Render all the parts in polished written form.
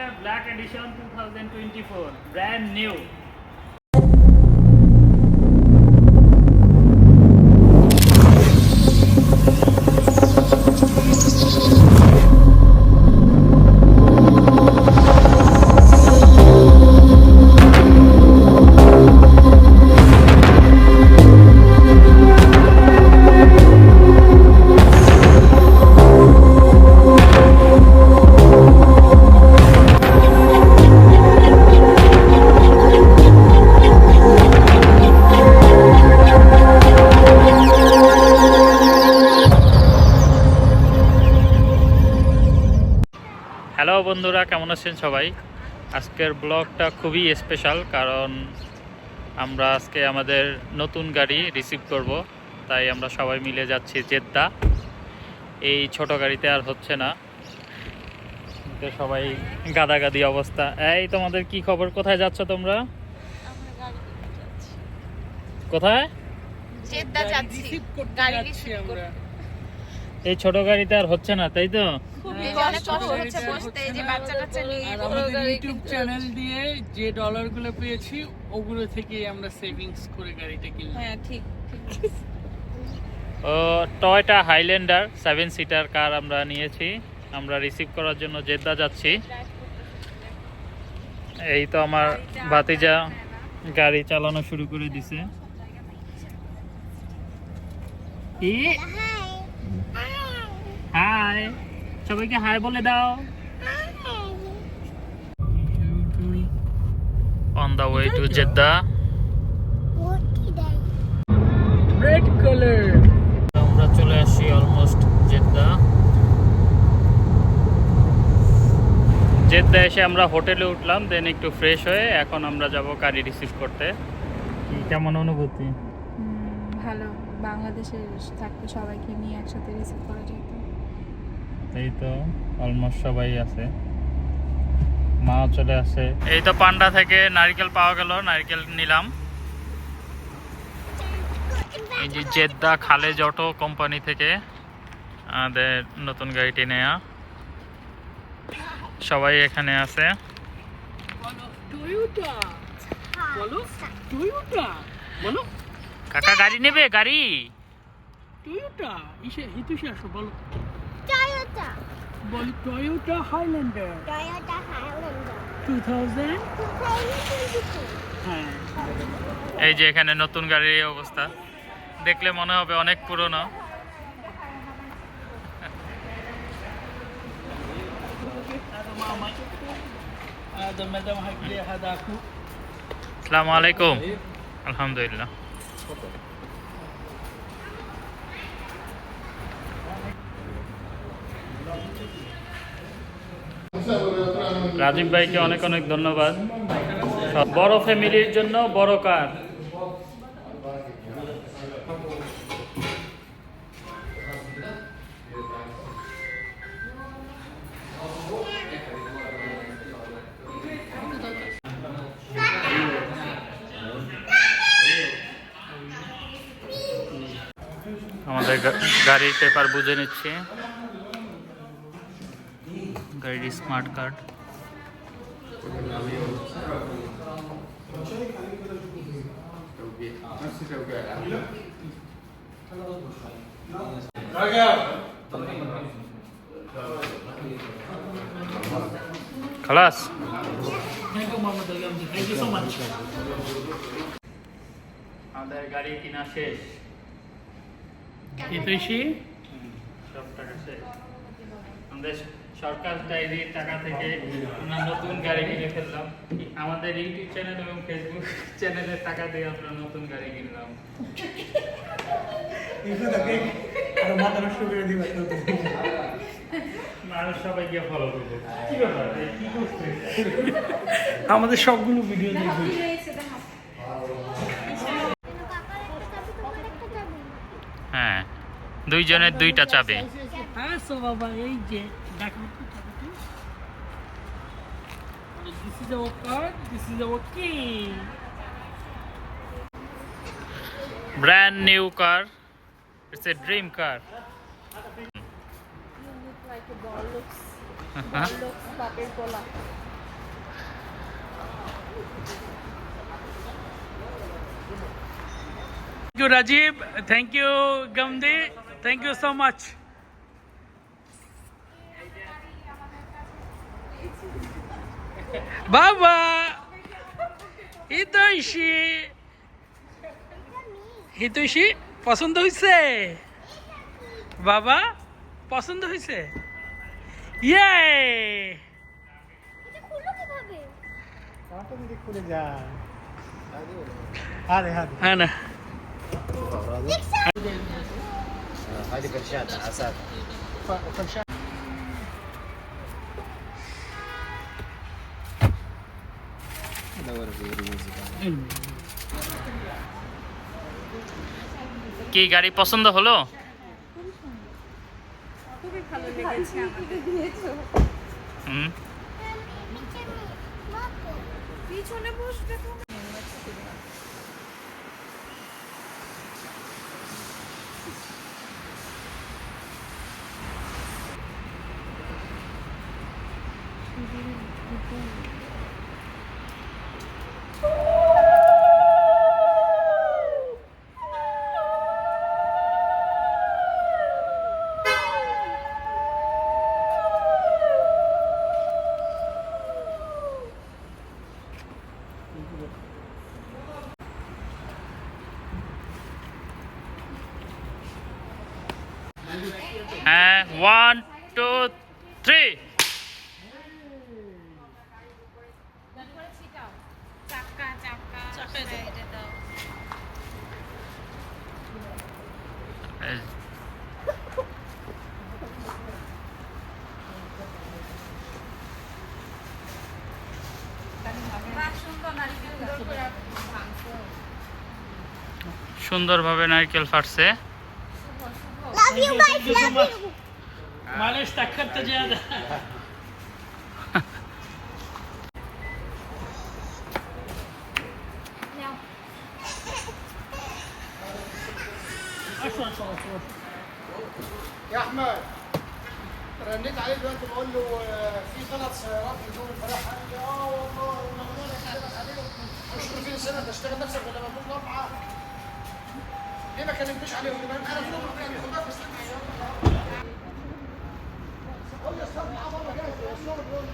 Highlander Black Edition 2024, brand new. Hello বন্ধুরা, কেমন আছেন সবাই? আজকের ব্লগটা খুবই স্পেশাল, কারণ আমরা আজকে আমাদের নতুন গাড়ি রিসিভ করব। তাই আমরা সবাই মিলে যাচ্ছি জেদ্দা। এই ছোট গাড়িতে আর হচ্ছে না, সবাই গাদাগাদি অবস্থা। এই তোমাদের কি খবর? কোথায় যাচ্ছ তোমরা? কোথায়? জেদ্দা যাচ্ছি, গাড়ি রিসিভ করতে। এই ছোট গাড়িতে আর হচ্ছে না, তাই তো? খুবই কষ্ট হচ্ছে বসতে, এই যে বাচ্চা কাচ্চা নিয়ে। আমাদের ইউটিউব চ্যানেল দিয়ে যে ডলারগুলো পেয়েছি ওগুলো থেকে আমরা সেভিংস করে গাড়িটা কিনলাম। হ্যাঁ ঠিক। ও টয়োটা হাইল্যান্ডার 7 সিটার কার আমরা নিয়েছি। আমরা রিসিভ করার জন্য জেদ্দা যাচ্ছি। এই তো আমার ভাতিজা গাড়ি চালানো শুরু করে দিছে। হাই, সবাইকে হাই বলে দাও। On the way to Jeddah. Red colour. আমরা চলে আসি অলমোস্ট জেদ্দা। জেদ্দা এসে আমরা হোটেলে উঠলাম, দেন একটু ফ্রেশ হয়ে এখন আমরা যাব গাড়ি রিসিভ করতে। কেমন অনুভূতি? ভালো, বাংলাদেশে থাকতে সবাইকে নিয়ে একসাথে রিসিভ করা যেত। এই তো অলমোস্ট সবাই আছে, মাও চলে আসে। এই তো পান্ডা থেকে নারকেল পাওয়া গেল, নারকেল নিলাম। এই যে জেদ্দা খালেজ অটো কোম্পানি থেকে আমাদের নতুন গাড়িটি নেয়া, সবাই এখানে আছে। টয়োটা বলো, টয়োটা বলো। কাকা গাড়ি নেবে? গাড়ি টয়োটা হিতুষে আসো, বলো Toyota. বলো টয়োটা হাইল্যান্ডার Toyota Highlander. 2000। 2022. হ্যাঁ, এই যে এখানে নতুন গাড়ির এই অবস্থা, দেখলে মনে হবে অনেক পুরনো। هذا مدام هاي هذا اخو। আসসালামু আলাইকুম। আলহামদুলিল্লাহ। রাজীব ভাইকে অনেক অনেক ধন্যবাদ। বড় ফ্যামিলির জন্য বড় কার। আমাদের গাড়ির পেপার বুঝে নিচ্ছি, গাড়ির স্মার্ট কার্ড। খালাস। Thank you Mohammad Ali, thank you so much. আমাদের গাড়ি কিনা শেষ, হিতুষি সব টাকা শেষ। আমাদের সরকার ডায়েরির টাকা থেকে আমরা নতুন গাড়ি কিনে ফেললাম। আমাদের ইউটিউব চ্যানেল এবং ফেসবুক চ্যানেলের টাকা দিয়ে আমরা নতুন গাড়ি কিনলাম। মানুষ সবাই গিয়ে ফলো করবে। কি ব্যাপার, কি করছে? আমাদের সবগুলো ভিডিও দেখবে। হ্যাঁ, দুইজনের দুইটা চাবি। হ্যাঁ সো বাবা, এই যে দেখো, this is our card, this is our key. Brand new car. It's a dream car. You look like a Bollocks. Bollocks, Paper Cola. Thank you, Rajiv. Thank you, Gamdi. Thank you so much. Baba, হিতৈষী পছন্দ হয়েছে? বাবা পছন্দ হয়েছে? ইয়ে এটা খুললো কিভাবে? খুলে যায়। هذه হ্যাঁ না هذه فرشات عسل. ادور في رموزي. কি গাড়ি পছন্দ হলো? খুবই ভালো লেগেছে আমাদের। হুম, পিছনে বসবে তো। হ্যাঁ 1 2 3 চাকা চাকা সাইডে দাও। সুন্দরভাবে নারকেল ফাটছে। Love you guys, love you. معلش تأخرت زيادة. يا احمد رنيت عليه دلوقتي بقول له في 3 سيارات نزول الفلاح قال لي والله والله اشتغل عليهم مش 30 سنه تشتغل نفسك ولا مجنون رابعه ليه ما كلمتش عليهم؟ يبقى انا في يوم كان ياخدها في سنه قول لي استنى معاه بره جاهز الشغل بيقول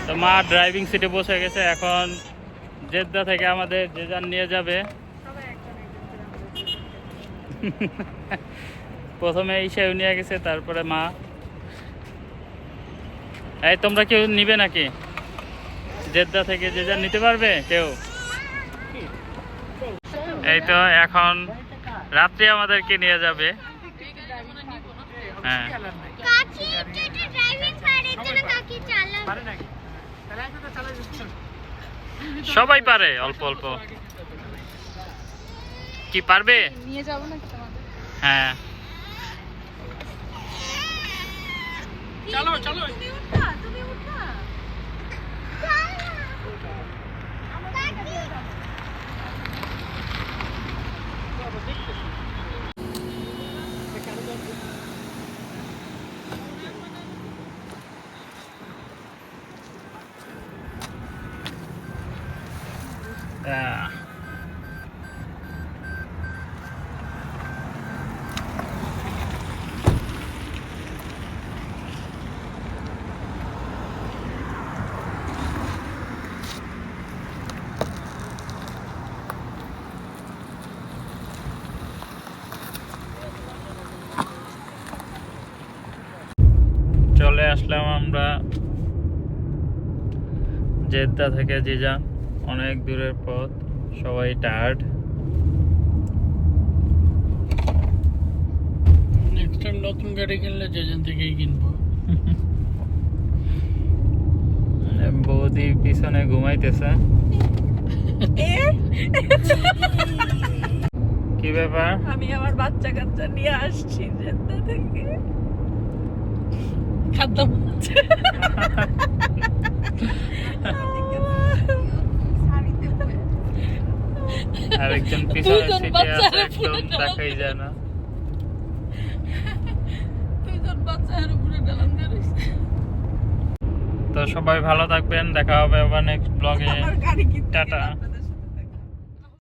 তো মা ড্রাইভিং সিটে বসে গেছে। এখন জেদ্দা থেকে আমাদের যে যার নিয়ে যাবে। সবাই একজন একজন করে প্রথমে ঈশাও নিয়ে গেছে, তারপরে মা। এই তোমরা কেউ নিবে নাকি? জেদ্দা থেকে যে যার নিতে পারবে কেউ? এই তো এখন রাত্রে আমাদেরকে নিয়ে যাবে। হ্যাঁ কাকি এটা ড্রাইভিং পারে তো কাকি চালাবে। পারে নাকি তাহলে তো চালা যাচ্ছে সবাই পারে অল্প অল্প। কি পারবে? নিয়ে যাবো নাকি তোমাদের? হ্যাঁ चलो चलो তুমি উঠবা, তুমি উঠবা। চলে আসলাম আমরা জেদ্দা থেকে জিজান। অনেক দূরের পথ, সবাই টায়ার্ড। নেক্সট টাইম নতুন গাড়ি কিনলে যেখান থেকেই কিনবো। বৌদি পিছনে ঘুমাইতেছে। কি ব্যাপার? আমি আমার বাচ্চা কাচ্চা নিয়ে আসছি জেদ্দা থেকে। খাদ্য আরেকজন পিছনে দুইজন সিটে বাচ্চা আছে, আর একদম পুরো দেখাই যায় না। দুইজন বাচ্চা আর উপরে ডালান দিয়ে রয়েছে। তো সবাই ভালো থাকবেন, দেখা হবে আবার নেক্সট ব্লগে। আমার গাড়ি কিনতে টাটা। গেলাম।